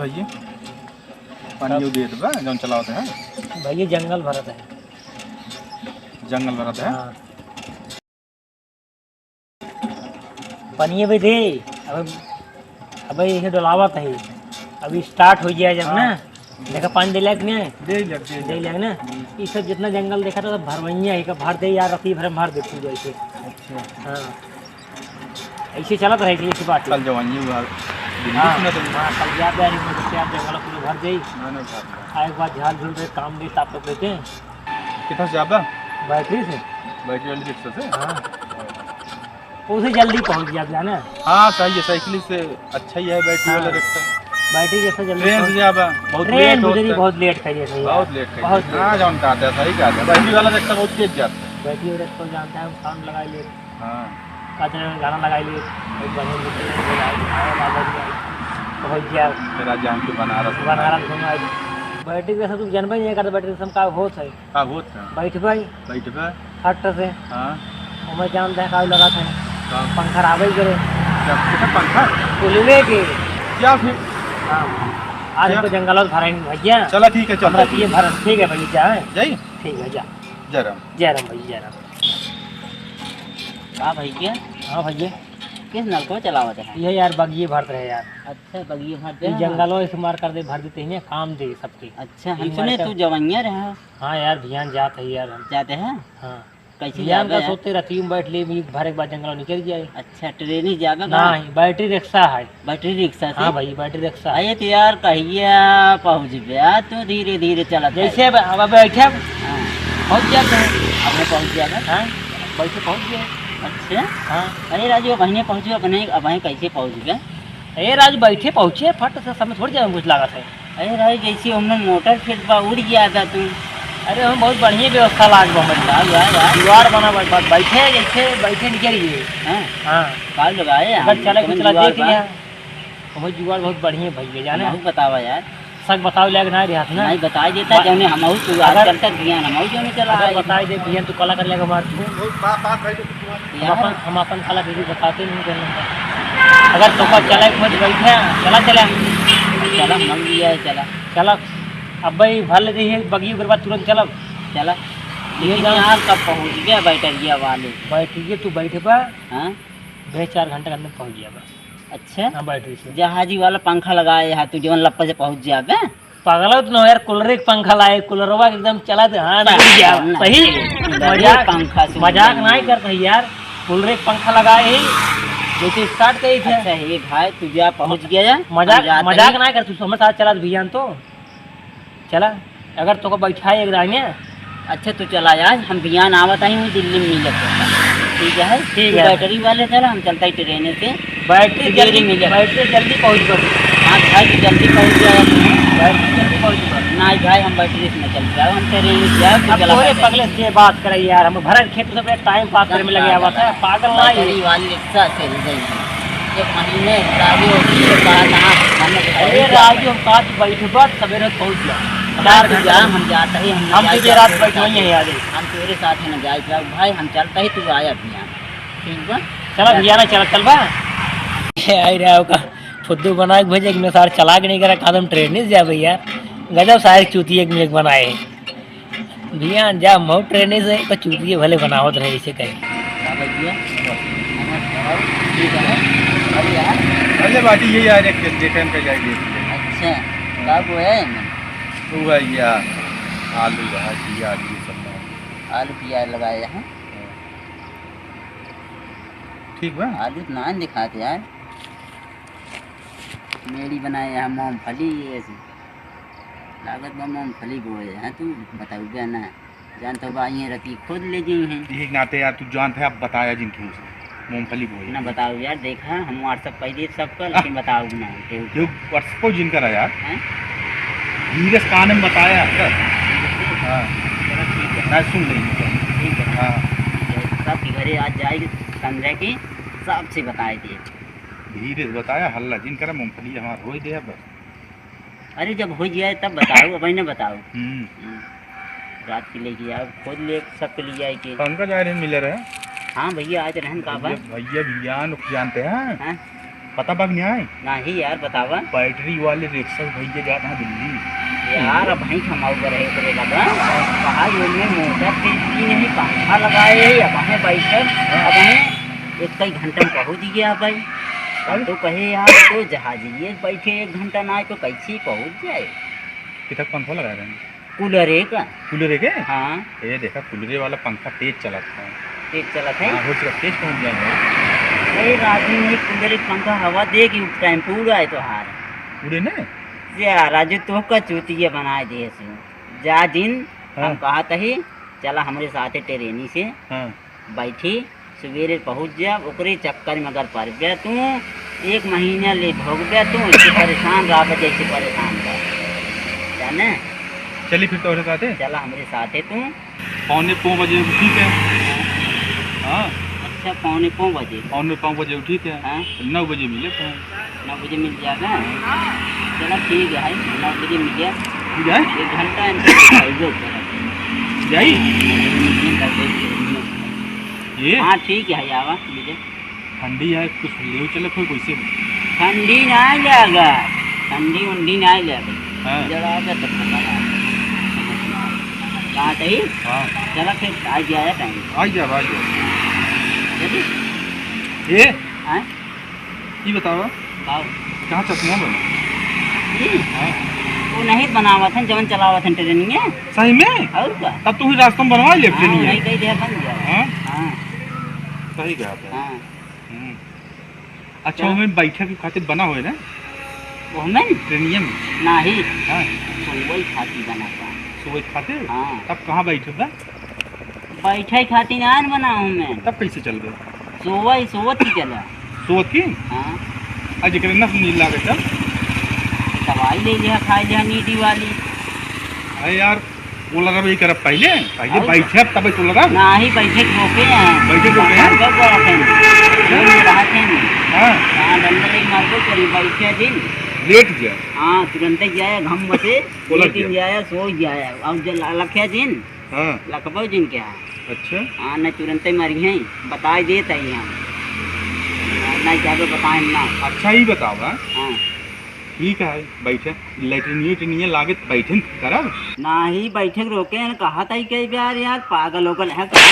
भैया पानी दे दबा जौन चलावते हैं भैया जंगल भरत है। जंगल भरत है। हाँ पानी भी दे अब ये डलावत है अभी स्टार्ट हो गया जब ना देखा पानी दे लायक नहीं दे लायक ना ये सब जितना जंगल देखा था भरवैया है भर दे यार रती भर मार दे तू ऐसे। अच्छा हाँ ऐसे चलत रहे ऐसी बात कल जवानी हुआ हाँ कल याद है जंगल पूरे भर दे एक बार झाल झूल रहे काम दे ताप लोग लेते कितना से ज़्यादा बैटरी से बैटरी वाली रिक्शा से। हाँ उसे जल्दी पहुंच गया जाना। हाँ सही है साइकिल से अच्छा ही है बैटरी वाला रिक्शा। बैटरी जैसा जल्दी ट्रेन से ज़्यादा बहुत लेट कर बहुत लेट हाँ जौन कहते हैं सही कहते हैं बैटरी वाला रिक्शा बहुत तेज जाता है। बैटरी वाला रिक्शा जानता है हम साउंड लगा लिए हाँ गाना लगा लिए पहुँच गया तेरा जान के बनारस घूमा बैटरी वैसा तुम जानबे नहीं करते बैटरी से का होत है का होत है बैठ भाई फट से हाँ मैं जानता है का लगा था पंखा आवे करे पंखा खुलवे के क्या फिर हाँ आज हमको जंगल भरेंगे भैया। चला ठीक है चल ये भरत ठीक है भैया जा जाइए ठीक है जा जय राम भैया जय राम। हाँ भैया हाँ भैया किस नल को चलावत है? ये यार बगिए भरते रहे यार। अच्छा बगिए भरते ये हैं जंगलों इस्तेमाल कर दे भर देते हैं काम दे सबके। अच्छा हम सुने तू जवानिया रहा। हाँ यार भियान जाते है यार हम जाते हैं हाँ कैसे भियान का जागा सोते रहती हूँ बैठ ले भर एक बार जंगलों निकल जाए। अच्छा ट्रेन ही जागा नहीं बैटरी रिक्शा है। बैटरी रिक्शा से? हाँ भाई बैटरी रिक्शा अरे तो यार कहिया पहुँच गया तू धीरे धीरे चला जैसे अब बैठे पहुँच जाते हैं अपने पहुँच जाएगा। हाँ बैठे पहुँच गए। अच्छा हाँ अरे राजू बहने पहुँचे अपने अब कैसे पहुँच गए? अरे राज बैठे पहुँचे फट से समय थोड़ी जाए कुछ लागत है। अरे राजू जैसे हमने मोटर फिट पर उड़ गया था तू। अरे हम बहुत बढ़िया व्यवस्था लाग जुगाड़ बना बैठे जैसे बैठे निकल गए। हाँ काल लगाए अगर चला कुछ चला देख लिया बहुत जुगाड़ बहुत बढ़िया भैया जाने बतावा यार सब बताओ लाग ना रिहात ना नहीं बता देता जौने हम तू आजकल तक ज्ञान हम जौने चला बताई दे भैया तू कला कर लेगा मार हम अपन कला कर बताते नहीं करना अगर तो चला मत बैठे चला चला मन लिया है चला अब भाई भर लेते हैं बगी के बाद तुरंत चला ये यहाँ कब पहुँच गया बैटरिया वाले? बैठिए तू बैठे पा हाँ 4 घंटे के अंदर पहुँच गया बा। अच्छा हाँ बैटरी से जहाजी वाला पंखा लगाए यहाँ तू जीवन लप्पा से पहुँच जाबे पागल तो ना यार कूलर एक पंखा लाए कूलरवा एकदम चला दे हाँ सही मजाक नहीं करते यार कूलर एक पंखा लगाए ही जैसे स्टार्ट करी थे। अच्छा ये भाई तू जा पहुँच गया मजाक नहीं कर तू हमारे साथ चला भैया तो चला अगर तो बैठाए एक अच्छा तो चला यार हम बियान आवत आई हूँ दिल्ली में मिल जाता ठीक है बैटरी वाले चला हम चलता है ट्रेन से बैटरी जल्दी मिल जाए बैटरी जल्दी पहुँच गए। हाँ भाई तो जल्दी पहुँच जाएगा बैटरी जल्दी पहुँच गए नहीं भाई हम बैटरी से न चल जाओ हम ट्रेन से जाओ पगले से बात करे यार हम भरत खेत से टाइम पास करने में लगे हुआ था पागल बैटरी वाली रिक्शा से एक महीने आगे होती है अरे राजू हम साथ बैठे बात सवेरे पहुँच गया हम जाते ही हम तुझे रात बैठे हैं यार हम तेरे साथ ही न जाए भाई हम चलते ही तू आया भैया ठीक बा चला भैया ना चल बा आई रहा का फुद्दू बना के भेजे मैं सारे चला के नहीं करा कदम ट्रेन नहीं जा भैया गजब सारे चूतिए में एक बनाए भैया जा मऊ ट्रेन से तो चूतिए भले बनावत रहे इसे कहीं भैया अरे बाटी ये यार एक देखन पे जाएगी। अच्छा कब है वो है यार आलू भाजी आलू सब आलू प्याज लगाए हैं ठीक बा आलू तो ना दिखाते यार मेरी बनाए हैं मूँगफली ऐसी लागत में मूँगफली बोए हैं तू बताओगे ना जान तो भाई रती खुद ले गई हैं एक नाते यार तू जानते है आप बताया जिनकी मूँगफली बोए ना बताओ यार देखा हम व्हाट्सएप कर दिए सबका लेकिन बताओ ना जो व्हाट्सएप को जिनका यार धीरे से कान में बताया हाँ मैं सुन रही ठीक है हाँ सब घरे आज जाएगी संजय की सबसे बताए दिए धीरे से बताया हल्ला जिन करा मूँगफली हमारा हो ही दे बस। अरे जब हो जाए तब बताओ अब नहीं बताओ रात के लेके आओ खुद ले सबके लिए आए के कौन का जा रहे मिले रहे हाँ भैया आज रहन का भैया भैया जानते हैं पता बाग नहीं आए नहीं यार बतावा बैटरी वाले रिक्शा भैया जाते हैं दिल्ली। यार अब भाई खमाऊ कर रहे करे लगा कहा जो में मोटर तेजी नहीं पंखा लगाए अब है बैठक अब है एक कई घंटा में पहुँच गया भाई। अब तो कहे यार तो जहाजिए बैठे 1 घंटा ना आए तो कैसे पहुँच जाए। कितना पंखा लगा रहे हैं? कूलर है का? कूलर है क्या? हाँ ये देखा कूलर वाला पंखा तेज चलाता है। तेज चला था हाँ, हो सकता तेज पहुँच जाएगा। अरे राजू नहीं कूलर एक पंखा हवा देगी उस टाइम पूरा है तो हार पूरे ने या राजू तो का चूतिया बनाए दे सो जा दिन हम हाँ। कहा तही चला हमारे साथ ट्रेनी से हाँ बैठी सवेरे पहुँच जा ओकरे चक्कर में अगर पड़ गया तू 1 महीना ले भोग गया तू इससे परेशान रहा जैसे परेशान रहा जाने। चलिए फिर तो साथ है। चला हमारे साथ है तू 5:45 बजे ठीक है। हाँ अच्छा 5:45 बजे 5:45 बजे ठीक है। हाँ 9 बजे मिले तो 9 बजे मिल जाएगा। चला ठीक है 9 बजे मिल गया जाए 1 घंटा जाई ये हाँ ठीक है आवा मुझे ठंडी है कुछ ले चले कोई कैसे ठंडी नहीं जाएगा ठंडी उंडी नहीं जाएगा हाँ जरा आगे तक कहाँ सही हाँ चला फिर आ गया टाइम आ जा चलिए ये हाँ ये बताओ आओ कहाँ चश्मा बना? ये हाँ वो नहीं बनावा था जवन चलावा था ट्रेनिंग में सही में और क्या तब तू ही रास्ता में बनवा ले हाँ ट्रेनिंग नहीं कही दिया बन गया हाँ हाँ सही कहा आपने। हाँ अच्छा वो में बैठक के खातिर बना हुआ है ना वो हमें ट्रेनिंग में। नहीं हाँ तो वही खाती बना था सुबह खातिर हाँ तब कहाँ बैठे था? बैठे खाती ना बना हूँ मैं तब कैसे चल गए सोवत ही चला सोच की हाँ आज जगह न सुनी लागे चल दवाई ले लिया खाई लिया नीटी वाली अरे यार वो लगा भी कर पहले पहले और बैठे तब तो लगा ना ही बैठे रोके हैं बैठे रोके हैं? कब रहते हैं रहते हैं हाँ हाँ डंडे मार को करी बैठे दिन लेट गया हाँ तुरंत जाया घम बसे उलट लेकिन जाया सो जाया अब जब लखे दिन हाँ लखबो दिन क्या अच्छा हाँ न तुरंत ही मरी हैं बताए देते ही हम नहीं जाके बताएं ना अच्छा ही बताओ हाँ हाँ ठीक है बैठे लेटरिन लागे तो बैठे करब ना ही बैठक रोके हैं कहा था कई बार यार पागल होकर है क्या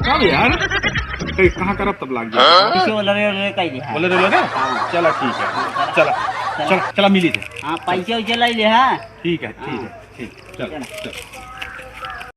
कब यार कहीं कहाँ करब तब लाग जाए किसी बोले कही दिया बोले रे हाँ। चला ठीक है चला चला चला मिली थे हाँ पैसे वैसे लाई ले हाँ ठीक है ठीक है ठीक चल चल